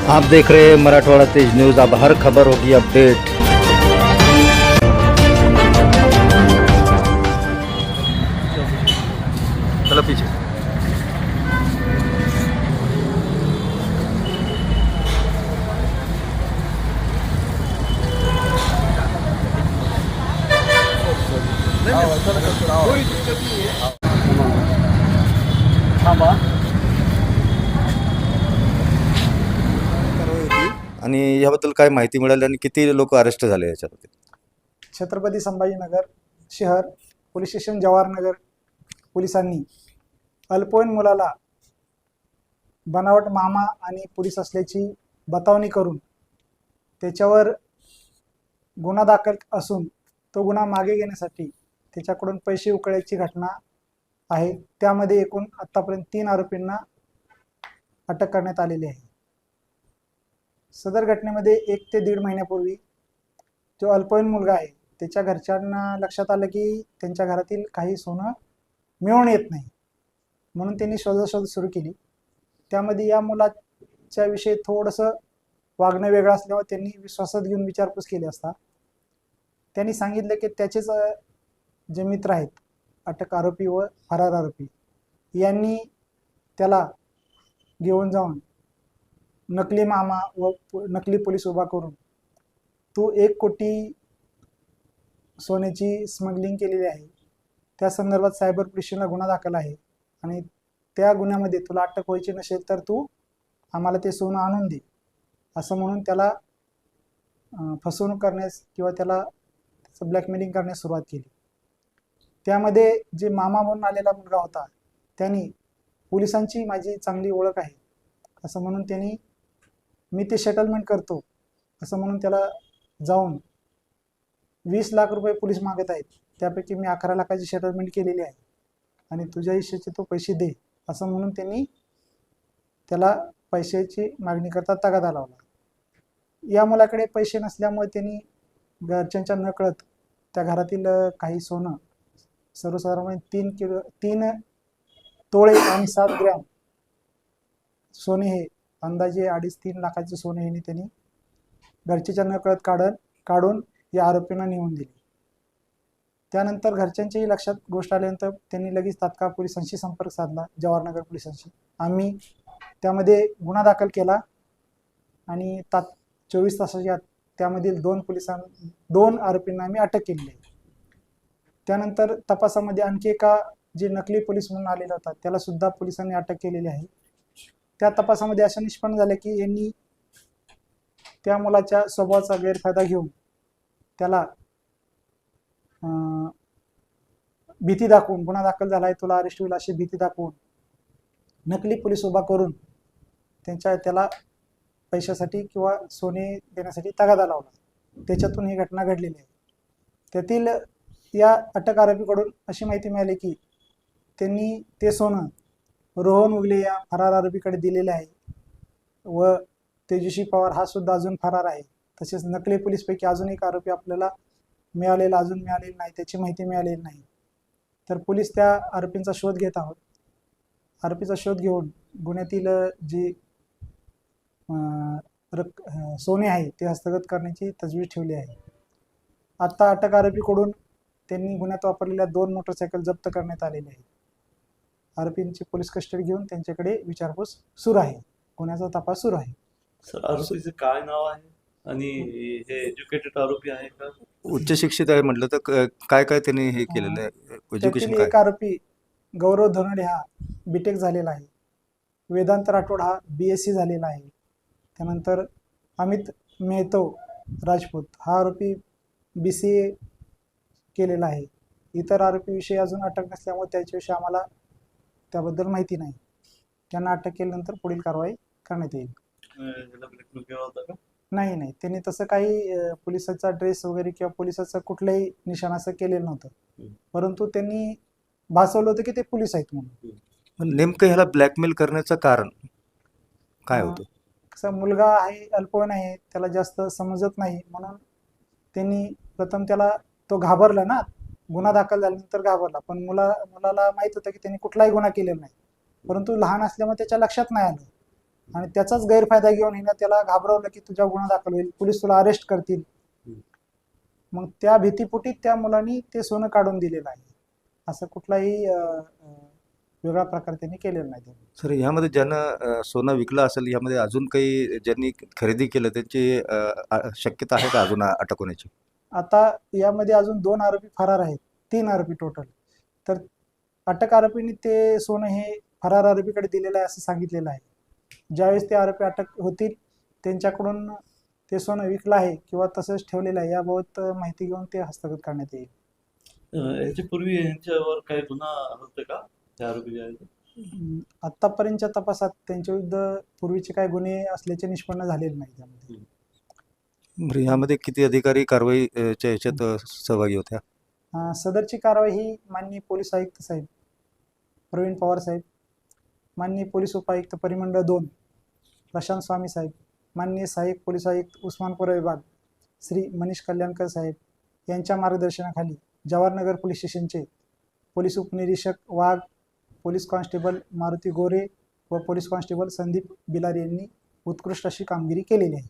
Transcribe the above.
आप देख रहे हैं मराठवाड़ा तेज न्यूज़। अब हर खबर होगी अपडेट। चलो पीछे। आणि याबद्दल काय माहिती मिळाली आणि किती लोक अरेस्ट झाले याच्यामध्ये? छत्रपती संभाजीनगर शहर पोलीस स्टेशन जवाहरनगर पोलिसांनी अल्पवयीन मुलाला बनावट मामा आणि पोलीस असल्याची बतावणी करून त्याच्यावर गुन्हा दाखल असून तो गुन्हा मागे घेण्यासाठी त्याच्याकडून पैसे उकळायची घटना आहे। त्यामध्ये एकूण आतापर्यंत 3 आरोपींना अटक करण्यात आलेली आहे। सदर घटनेमध्ये 1 ते 1.5 महिन्यापूर्वी जो अल्पवयीन मुलगा आहे त्याच्या घरच्यांना लक्षात आलं की त्यांच्या घरातील काही सोनं मिळून येत नाही, म्हणून त्यांनी शोधाशोध सुरू केली। त्यामध्ये या मुलाच्या विषयी थोडंसं वागणं वेगळं असल्यामुळे त्यांनी विश्वासात घेऊन विचारपूस केली असता त्यांनी सांगितलं की त्याचेच जे मित्र आहेत अटक आरोपी व फरार आरोपी यांनी त्याला घेऊन जाऊन नकली मामा व नकली पोलीस उभा करून तू 1 कोटी सोन्याची स्मगलिंग केलेली आहे। त्या संदर्भात सायबर पोलीस स्टेशनला गुन्हा दाखल आहे आणि त्या गुन्ह्यामध्ये तुला अटक व्हायची नसेल तर तू आम्हाला ते सोनं आणून दे असं म्हणून त्याला फसवणूक करण्यास किंवा त्याला त्याचं ब्लॅकमेलिंग करण्यास सुरुवात केली। त्यामध्ये जे मामा म्हणून आलेला मुलगा होता त्यांनी पोलिसांची माझी चांगली ओळख आहे असं म्हणून त्यांनी मी ते सेटलमेंट करतो असं म्हणून त्याला जाऊन 20 लाख रुपये पोलीस मागत आहेत, त्यापैकी मी 11 लाखाची सेटलमेंट केलेली आहे आणि तुझ्या हिश्श्याचे तो पैसे दे असं म्हणून त्यांनी त्याला पैशाची मागणी करता तगादा लावला। या मुलाकडे पैसे नसल्यामुळे त्यांनी घरच्यांच्या नकळत त्या घरातील काही सोनं सर्वसाधारणपणे 3 तोळे आणि 7 ग्रॅम सोने हे अंदाजे 2.5-3 लाखाचे सोने हे त्यांनी घरच्याच्या नकळत काढून या आरोपींना नेऊन दिले। त्यानंतर घरच्यांच्याही लक्षात गोष्ट आल्यानंतर त्यांनी लगेच तात्काळ पोलिसांशी संपर्क साधला, जवाहरनगर पोलिसांशी। आम्ही त्यामध्ये गुन्हा दाखल केला आणि 24 तासाच्या आत त्यामधील 2 आरोपींना आम्ही अटक केली आहे। त्यानंतर तपासामध्ये आणखी एका जे नकली पोलीस म्हणून आलेला होता त्याला सुद्धा पोलिसांनी अटक केलेली आहे। त्या तपासामध्ये असं निष्पन्न झालं की यांनी त्या मुलाच्या स्वभावाचा गैरफायदा घेऊन त्याला भीती दाखवून गुन्हा दाखल झाला आहे तुला अरेस्ट होईल अशी भीती दाखवून नकली पोलीस उभा करून त्याला पैशासाठी किंवा सोने देण्यासाठी तगादा लावला। त्याच्यातून ही घटना घडलेली आहे। त्यातील या अटक आरोपीकडून अशी माहिती मिळाली की त्यांनी ते सोनं रोहन उगले या फरार आरोपीकडे दिलेले आहे व तेजस्वी पवार हा सुद्धा अजून फरार आहे। तसेच नकली पोलीसपैकी अजून एक आरोपी आपल्याला अजून मिळालेला नाही, त्याची माहिती मिळालेली नाही। तर पोलीस त्या आरोपींचा शोध घेत आहोत। आरोपीचा शोध घेऊन गुन्ह्यातील जे सोने आहे ते हस्तगत करण्याची तजवीज ठेवली आहे। आता अटक आरोपीकडून त्यांनी गुन्ह्यात वापरलेल्या 2 मोटरसायकल जप्त करण्यात आलेले आहे। आरोपींची पोलीस कस्टडी घेऊन त्यांच्याकडे विचारपूस सुरू आहे, गुन्ह्याचा तपास सुरू आहे। सर आरोपीचं काय नाव आहे आणि हे एज्युकेटेड आरोपी आहे का? उच्च शिक्षित आहे म्हटलं तर काय काय त्यांनी हे केलेलं आहे? एज्युकेशन त्यातील काय? एक आरोपी गौरव धनडे हा बीटेक झालेला आहे, वेदांत राठोड हा BSc झालेला आहे। त्यानंतर अमित मेहतो राजपूत हा आरोपी BCA केलेला आहे। इतर आरोपीविषयी अजून अटक नसल्यामुळे त्याच्याविषयी आम्हाला त्याबद्दल माहिती नाही। त्यांना अटक केल्यानंतर पुढील कारवाई करण्यात येईल। नाही, त्यांनी तसं काही पोलिसाचा ड्रेस वगैरे किंवा पोलिसाचं कुठलंही निशाण असं केलेलं नव्हतं, परंतु त्यांनी भासवलं होतं की ते पोलीस आहेत म्हणून। नेमकं ह्याला ब्लॅकमेल करण्याचं कारण काय होतं? कसा मुलगा आहे, अल्पवयीन आहे, त्याला जास्त समजत नाही म्हणून त्यांनी प्रथम त्याला तो घाबरला ना, गुन्हा दाखल झाल्यानंतर घाबरला। पण मुलाला माहित होतं की त्यांनी कुठलाही गुन्हा केलेला नाही, परंतु लहान असल्यामुळे त्याच्या लक्षात नाही आलं आणि त्याचाच गैरफायदा घेऊन हिनं त्याला घाबरवलं की तुझा गुन्हा दाखल होईल, पोलीस तुला अरेस्ट करतील. मग त्या भीतीपोटी त्या मुलांनी ते सोनं काढून दिलेलं आहे. असं कुठलाही वेगळा प्रकार त्यांनी केलेला नाही त्यांनी. सर, ह्यामध्ये ज्यानं सोनं विकलं असेल, यामध्ये अजून काही ज्यांनी खरेदी केलं त्यांची शक्यता आहे का अजून अटक होण्याची? आता यामध्ये अजून 2 आरोपी फरार आहेत, 3 आरोपी टोटल. तर अटक आरोपींनी ते सोनं हे फरार आरोपीकडे दिलेलं आहे असं सांगितलेलं आहे. ज्यावेळेस ते आरोपी अटक होतील त्यांच्याकडून ते सोनं विकलं आहे किंवा तसंच ठेवलेलं आहे याबाबत माहिती घेऊन ते हस्तगत करण्यात येईल. याच्या पूर्वी यांच्यावर काही गुन्हा होते का त्या आरोपी जे आहेत? आतापर्यंतच्या तपासात त्यांच्या विरुद्ध पूर्वीचे काही गुन्हे असल्याचे निष्पन्न झालेले नाही त्यामध्ये. बरं, यामध्ये किती अधिकारी कारवाईच्या याच्यात सहभागी होत्या? सदरची कारवाई ही माननीय पोलीस आयुक्त साहेब प्रवीण पवार साहेब, माननीय पोलीस उपायुक्त परिमंडळ 2 प्रशांत स्वामी साहेब, माननीय सहाय्यक पोलीस आयुक्त उस्मानपूर विभाग श्री मनीष कल्याणकर साहेब यांच्या मार्गदर्शनाखाली जवाहरनगर पोलीस स्टेशनचे पोलीस उपनिरीक्षक वाघ, पोलीस कॉन्स्टेबल मारुती गोरे व पोलीस कॉन्स्टेबल संदीप बिलारी यांनी उत्कृष्ट अशी कामगिरी केलेली आहे.